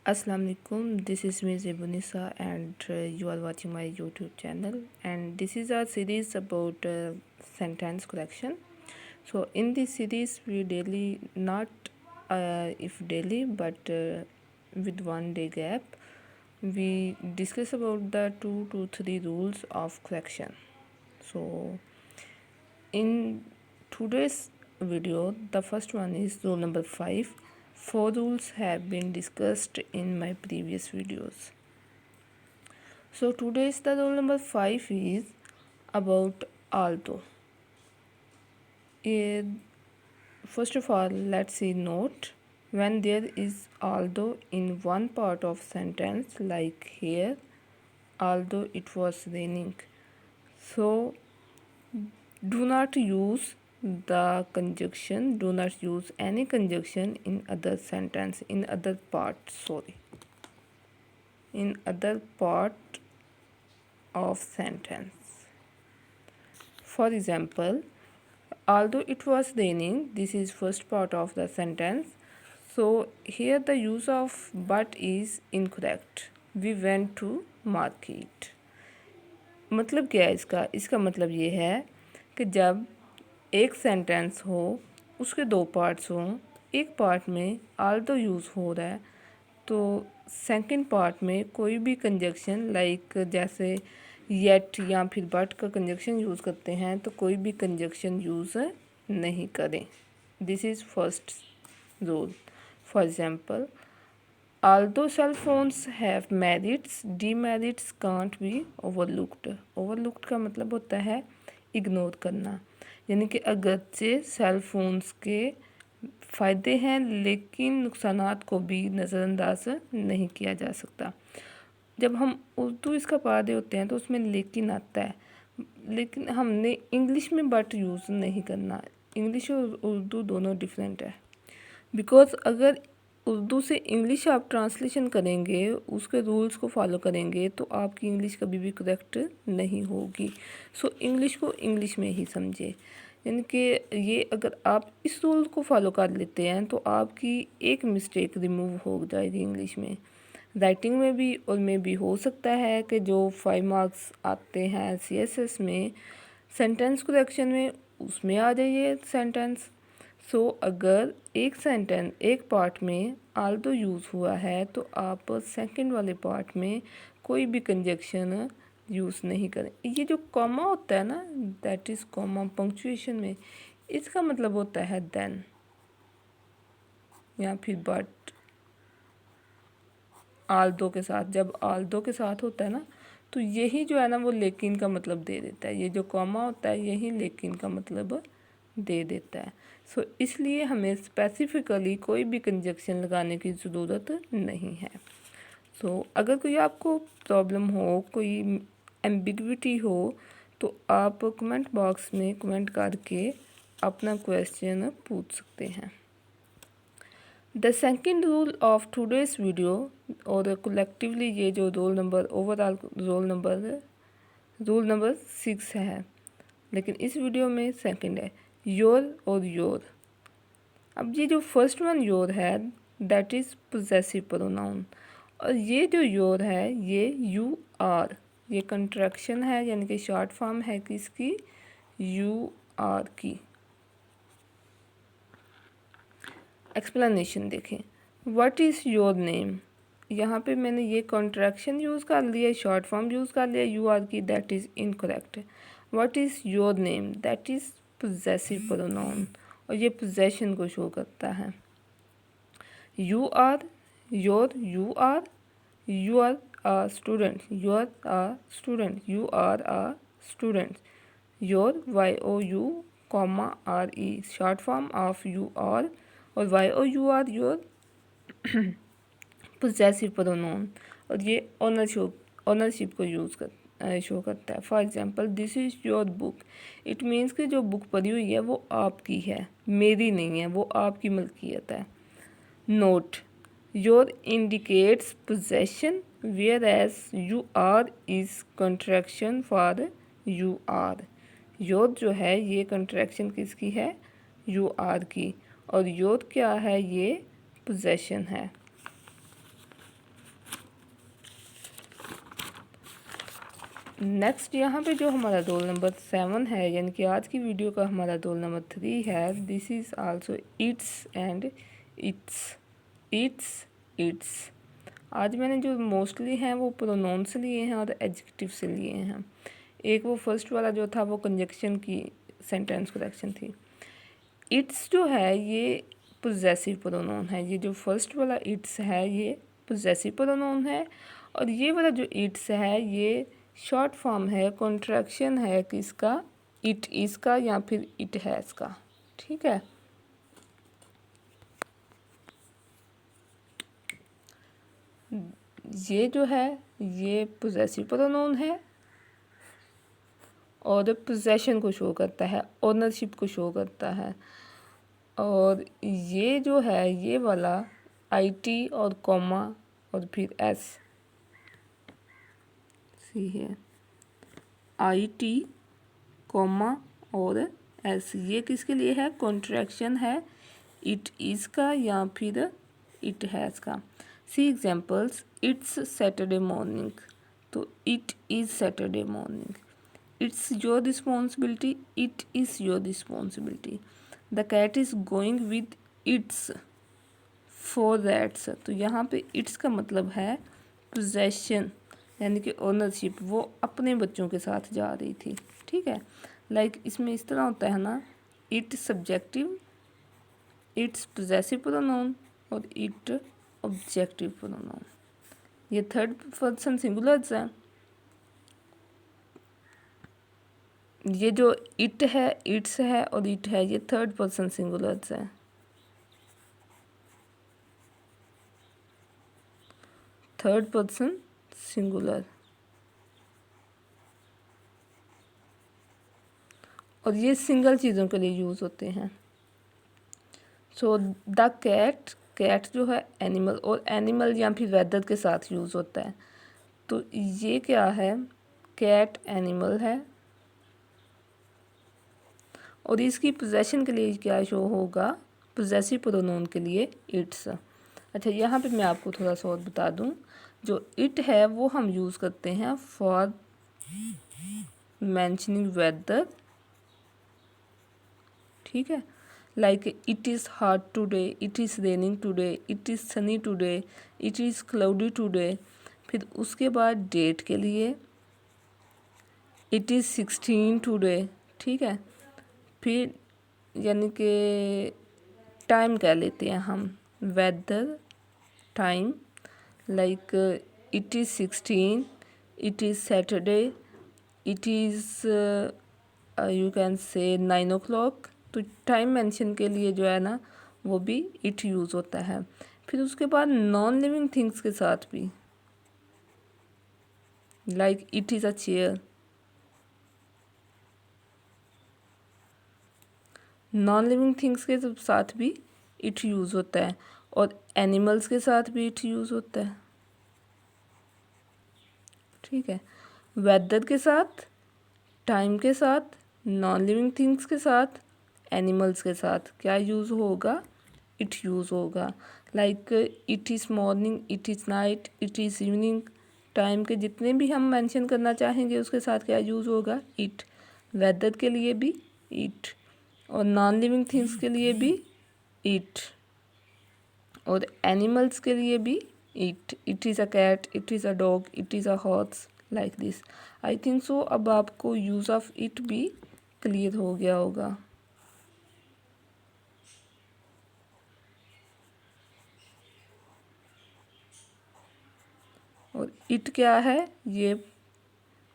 Assalamu alaikum. This is me Zebunisa and you are watching my YouTube channel, and this is our series about sentence correction. So in this series we daily, not if daily, but with 1 day gap, we discuss about the 2 to 3 rules of correction. So in today's video, the first one is rule number 5. 4 rules have been discussed in my previous videos. So today's the rule number 5 is about although. Eh, First of all, let's see note. When there is although in one part of sentence, like here, although it was raining. So do not use the conjunction, do not use any conjunction in other sentence, in other part, in other part of sentence. For example, although it was raining, this is first part of the sentence. So here the use of but is incorrect. We went to market. मतलब क्या है इसका मतलब ये है कि जब एक सेंटेंस हो, उसके 2 पार्ट्स हों, एक पार्ट में although यूज़ हो रहा है, तो सेकंड पार्ट में कोई भी कंजक्शन लाइक जैसे येट या फिर बट का कंजक्शन यूज़ करते हैं, तो कोई भी कंजक्शन यूज़ नहीं करें. This is first rule. For example, although cell phones have merits, demerits can't be overlooked. overlooked का मतलब होता है इग्नोर करना, यानी कि अगरचे सेल फोन्स के फ़ायदे हैं लेकिन नुकसानात को भी नज़रअंदाज नहीं किया जा सकता. जब हम उर्दू इसका पढ़ रहे होते हैं तो उसमें लेकिन आता है, लेकिन हमने इंग्लिश में बट यूज़ नहीं करना. इंग्लिश और उर्दू दोनों डिफरेंट है. बिकॉज़ अगर उर्दू से इंग्लिश आप ट्रांसलेशन करेंगे, उसके रूल्स को फॉलो करेंगे, तो आपकी इंग्लिश कभी भी करेक्ट नहीं होगी. सो इंग्लिश को इंग्लिश में ही समझे, यानी कि ये अगर आप इस रूल को फॉलो कर लेते हैं तो आपकी एक मिस्टेक रिमूव हो जाएगी इंग्लिश में. राइटिंग में भी और में भी हो सकता है कि जो 5 मार्क्स आते हैं CSS में सेंटेंस करेक्शन में, उसमें आ जाइए सेंटेंस. सो अगर एक सेंटेंस एक पार्ट में although यूज़ हुआ है, तो आप सेकंड वाले पार्ट में कोई भी कंजक्शन यूज़ नहीं करें. ये जो कॉमा होता है ना, दैट इज़ कॉमा पंक्चुएशन में, इसका मतलब होता है देन या फिर बट. although के साथ, जब although के साथ होता है ना, तो यही जो है ना वो लेकिन का मतलब दे देता है. ये जो कॉमा होता है यही लेकिन का मतलब दे देता है. सो इसलिए हमें स्पेसिफिकली कोई भी कंजक्शन लगाने की ज़रूरत नहीं है. सो अगर कोई आपको प्रॉब्लम हो, कोई एम्बिग्विटी हो, तो आप कमेंट बॉक्स में कमेंट करके अपना क्वेश्चन पूछ सकते हैं. The second rule of today's video, और कलेक्टिवली ये जो roll number overall rule number 6 है, लेकिन इस वीडियो में सेकंड है, योर और योर. अब ये जो फर्स्ट वन योर है, दैट इज़ पोजेसिव प्रोनाउन, और ये जो योर है ये यू आर, ये कंट्रैक्शन है, यानी कि शॉर्ट फॉर्म है किसकी, यू आर की. एक्सप्लेनेशन देखें. व्हाट इज़ योर नेम, यहाँ पे मैंने ये कॉन्ट्रैक्शन यूज़ कर लिया, शॉर्ट फॉर्म यूज़ कर लिया यू आर की, that is incorrect. What is your name, that is possessive pronoun, और ये पोजेशन को शो करता है. You are, your, you are a student, you are a student, you are a student. Your, YOU, RE, short form of you are, और YOUR your possessive pronoun, और ये ownership को show करता है. For example, this is your book, it means कि जो book पढ़ी हुई है वो आपकी है, मेरी नहीं है, वो आपकी मलकियत है. Note, your indicates possession whereas you are is contraction for you are. Your जो है ये कंट्रैक्शन किसकी है, यू आर की, और योर क्या है, ये पोजेशन है. नेक्स्ट यहाँ पे जो हमारा रोल नंबर 7 है, यानी कि आज की वीडियो का हमारा रोल नंबर 3 है। This is also it's and it's, it's, it's. आज मैंने जो मोस्टली हैं वो प्रोनाउन से लिए हैं और एडजेक्टिव से लिए हैं। एक वो फर्स्ट वाला जो था वो कंजक्शन की सेंटेंस करेक्शन थी। इट्स जो है ये पोजेसिव प्रोनाउन है। ये जो फर्स्ट वाला इट्स है ये पोजेसिव प्रोनाउन है, और ये वाला जो इट्स है ये शॉर्ट फॉर्म है, कॉन्ट्रैक्शन है किसका, इट इज़ का या फिर इट हैज़ का। ठीक है, ये जो है ये पोजेसिव प्रोनाउन है और पोजेशन को शो करता है, ओनरशिप को शो करता है। और ये जो है ये वाला IT और कॉमा और फिर S, सी है IT कॉमा और S, ये किसके लिए है, कॉन्ट्रैक्शन है इट इज़ का या फिर इट हैज़ का। See examples, it's Saturday morning, तो it is Saturday morning. It's your responsibility, it is your responsibility. The cat is going with its for that's, तो यहाँ पे इट्स का मतलब है पोजेशन यानी कि ओनरशिप, वो अपने बच्चों के साथ जा रही थी। ठीक है, लाइक इसमें इस तरह होता है ना, it subjective, it's possessive pronoun और इट ऑब्जेक्टिव प्रोनाउन। ये थर्ड पर्सन सिंगुलर्स हैं। ये जो इट है, इट्स है और इट है, ये थर्ड पर्सन सिंगुलर्स हैं। थर्ड पर्सन सिंगुलर, और ये सिंगल चीज़ों के लिए यूज़ होते हैं। सो द कैट, कैट जो है एनिमल, और एनिमल या फिर वेदर के साथ यूज़ होता है। तो ये क्या है, कैट एनिमल है, और इसकी पोजेशन के लिए क्या शो होगा, पोजेसिव प्रोनाउन के लिए इट्स। अच्छा, यहाँ पे मैं आपको थोड़ा सा और बता दूँ, जो इट है वो हम यूज़ करते हैं फॉर मैंशनिंग वेदर। ठीक है, like it is hot today, it is raining today, it is sunny today, it is cloudy today. फिर उसके बाद डेट के लिए इट इज़ 16 टुडे। ठीक है, फिर यानी कि टाइम कह लेते हैं हम, weather time, like it is 16, it is Saturday, it is you can say 9 o'clock। तो टाइम मेंशन के लिए जो है ना वो भी इट यूज़ होता है। फिर उसके बाद नॉन लिविंग थिंग्स के साथ भी, like it is a chair, non living things के साथ भी इट यूज़ होता है, और एनिमल्स के साथ भी इट यूज़ होता है। ठीक है, वेदर के साथ, टाइम के साथ, नॉन लिविंग थिंग्स के साथ, एनिमल्स के साथ क्या यूज़ होगा, इट यूज़ होगा। Like it is morning, it is night, it is evening. Time के जितने भी हम मेंशन करना चाहेंगे उसके साथ क्या यूज़ होगा, इट। वेदर के लिए भी इट, और नॉन लिविंग थिंग्स के लिए भी इट, और एनिमल्स के लिए भी it. It is a cat, it is a dog, it is a horse, like this. I think so अब आपको यूज़ ऑफ इट भी क्लियर हो गया होगा। और इट क्या है, ये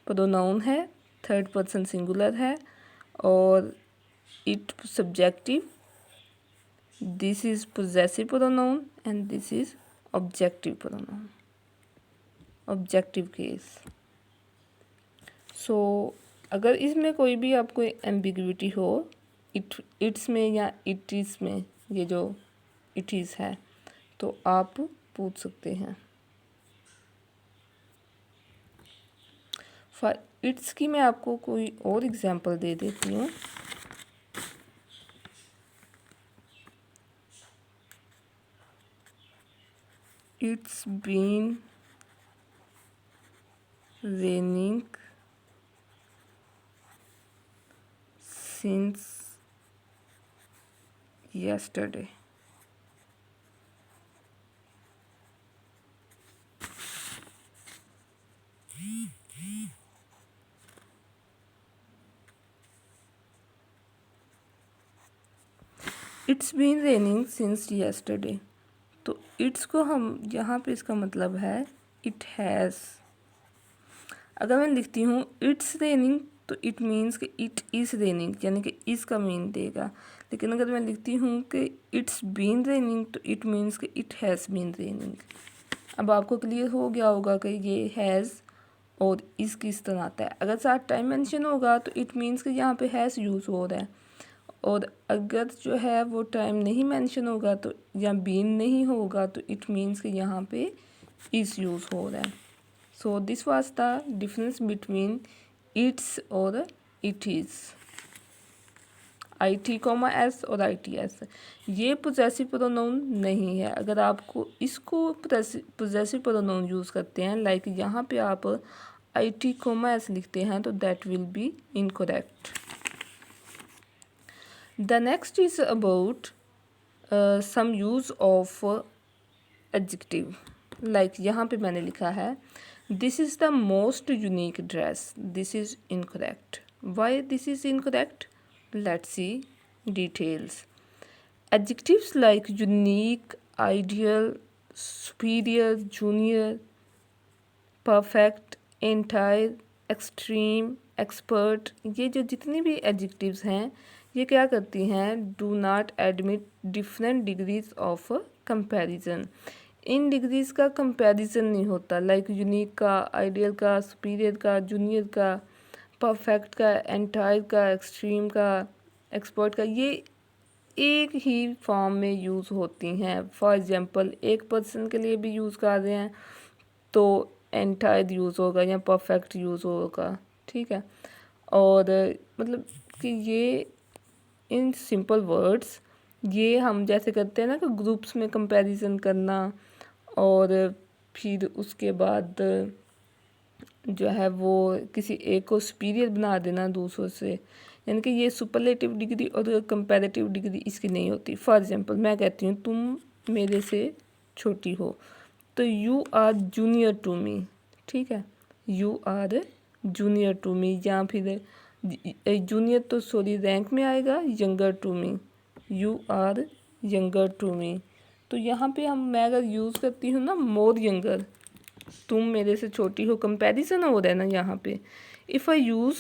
प्रोनाउन है, थर्ड पर्सन सिंगुलर है, और it subjective, this is possessive pronoun and this is objective pronoun, objective case. So अगर इसमें कोई भी आपको एम्बिग्विटी हो, इट्स में या इट इज़ में, ये जो इट इज़ है, तो आप पूछ सकते हैं। फॉर इट्स की मैं आपको कोई और एग्जांपल दे देती हूँ। It's been raining since yesterday. It's been raining since yesterday. तो इट्स को हम यहाँ पे इसका मतलब है इट हैज़। अगर मैं लिखती हूँ इट्स रेनिंग तो इट मीन्स कि इट इज़ रेनिंग, यानी कि इस का मीन देगा। लेकिन अगर मैं लिखती हूँ कि इट्स बीन रेनिंग तो इट मीन्स कि इट हैज़ बीन रेनिंग। अब आपको क्लियर हो गया होगा कि ये हैज़ और इस किस तरह आता है। अगर साथ टाइम मेंशन होगा तो इट मीन्स कि यहाँ पे हैज़ यूज़ हो रहा है, और अगर जो है वो टाइम नहीं मेंशन होगा तो या बीन नहीं होगा तो इट मीन्स कि यहाँ पे इज़ यूज़ हो रहा है। So this was the difference between its और इट इज़। IT, एस और ITS ये पोजेसिव प्रोनाउन नहीं है। अगर आपको इसको पोजेसिव प्रोनाउन यूज़ करते हैं, लाइक यहाँ पे आप IT, एस लिखते हैं, तो that will be incorrect. The next is about some use of adjective. Like यहाँ पे मैंने लिखा है this is the most unique dress. This is incorrect. Why this is incorrect? Let's see details. Adjectives like unique, ideal, superior, junior, perfect, entire, extreme, expert, ये जो जितनी भी adjectives हैं ये क्या करती हैं, do not admit different degrees of comparison. In degrees का कंपैरिजन नहीं होता, लाइक यूनिक का, आइडियल का, सुपीरियर का, जूनियर का, परफेक्ट का, एंटायर का, एक्सट्रीम का, एक्सपर्ट का, ये एक ही फॉर्म में यूज़ होती हैं। फॉर एग्जांपल एक पर्सन के लिए भी यूज़ कर रहे हैं तो एंटायर यूज़ होगा या परफेक्ट यूज़ होगा, ठीक है। और मतलब कि ये इन सिंपल वर्ड्स ये हम जैसे करते हैं ना कि ग्रुप्स में कंपैरिजन करना, और फिर उसके बाद जो है वो किसी एक को सुपीरियर बना देना दूसरों से, यानी कि ये सुपरलेटिव डिग्री और कंपैरेटिव डिग्री इसकी नहीं होती। फॉर एग्जांपल मैं कहती हूँ तुम मेरे से छोटी हो, तो you are junior to me, ठीक है, you are junior to me, या फिर जूनियर तो सॉरी रैंक में आएगा, younger to me, you are younger to me. तो यहाँ पे मैं अगर यूज़ करती हूँ ना मोर यंगर, तुम मेरे से छोटी हो, कंपैरिजन हो रहा है ना यहाँ पे। If I use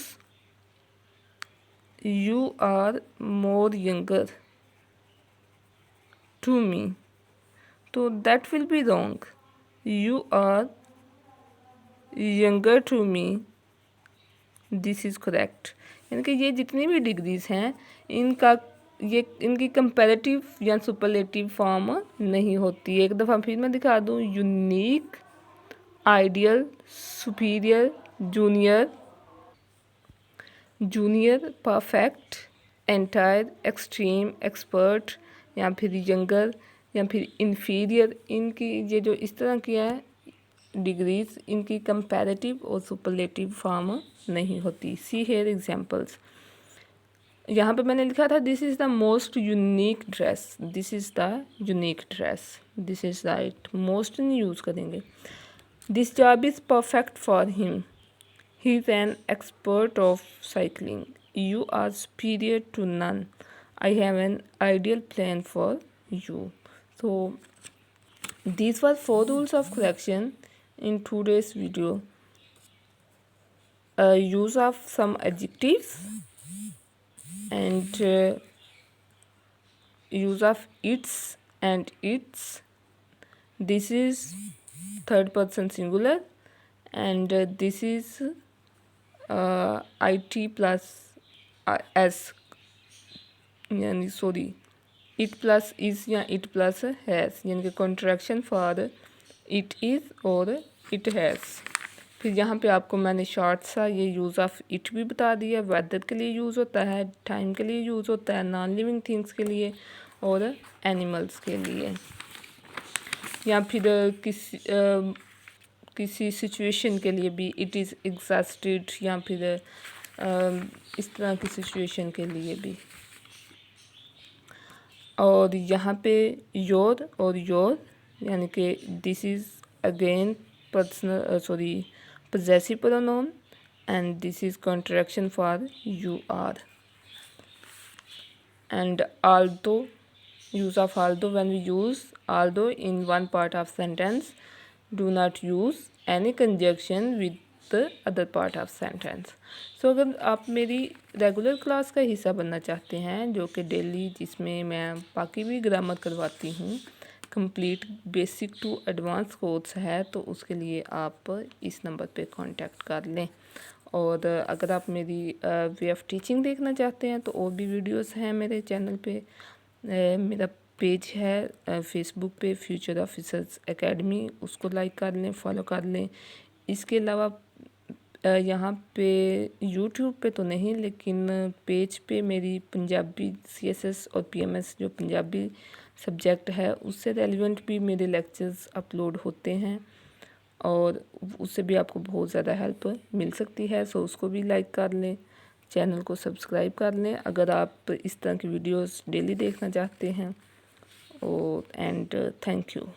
you are more younger to me, तो that will be wrong. You are younger to me, this is correct. यानी कि ये जितनी भी डिग्रीज हैं इनकी कंपैरेटिव या सुपरलेटिव फॉर्म नहीं होती। एक दफ़ा फिर मैं दिखा दूँ, unique, ideal, superior, junior, perfect, entire, extreme, expert, या फिर यंगर, या फिर इन्फीरियर, इनकी ये जो इस तरह की है डिग्रीज, इनकी कंपैरेटिव और सुपरलेटिव फॉर्म नहीं होती। See here examples. यहाँ पे मैंने लिखा था this is the most unique dress, this is the unique dress, this is right, most नहीं यूज़ करेंगे। This job is perfect for him, he is an expert of cycling, you are superior to none, I have an ideal plan for you. So these were 4 rules of correction in today's video. Use of some adjectives and use of its and its. This is third person singular, and this is IT plus s, यानी sorry it plus is या it plus has, यानी कि contraction for it is और it has. फिर यहाँ पे आपको मैंने शॉर्ट सा ये यूज़ ऑफ इट भी बता दिया, वेदर के लिए यूज़ होता है, टाइम के लिए यूज़ होता है, नॉन लिविंग थिंग्स के लिए और एनिमल्स के लिए, या फिर किसी सिचुएशन के लिए भी इट इज़ एग्जॉस्टेड, या फिर इस तरह की सिचुएशन के लिए भी। और यहाँ पे योर और योर यानी कि this is again personal possessive pronoun and this is contraction for you are। and although, use of although, when we use although in one part of sentence, do not use any conjunction with the other part of sentence। so अगर आप मेरी regular class का हिस्सा बनना चाहते हैं जो कि डेली जिसमें मैं बाकी भी ग्रामर करवाती हूँ, complete basic to advance course है, तो उसके लिए आप इस नंबर पे कांटेक्ट कर लें। और अगर आप मेरी वे ऑफ टीचिंग देखना चाहते हैं तो और भी वीडियोस हैं मेरे चैनल पे। मेरा पेज है फेसबुक पे फ्यूचर ऑफिसर्स एकेडमी, उसको लाइक कर लें, फॉलो कर लें। इसके अलावा यहाँ पे यूट्यूब पे तो नहीं, लेकिन पेज पे मेरी पंजाबी CSS और PMS जो पंजाबी सब्जेक्ट है उससे रेलिवेंट भी मेरे लेक्चर्स अपलोड होते हैं और उससे भी आपको बहुत ज़्यादा हेल्प मिल सकती है। सो उसको भी लाइक कर लें, चैनल को सब्सक्राइब कर लें अगर आप इस तरह की वीडियोस डेली देखना चाहते हैं। और एंड थैंक यू।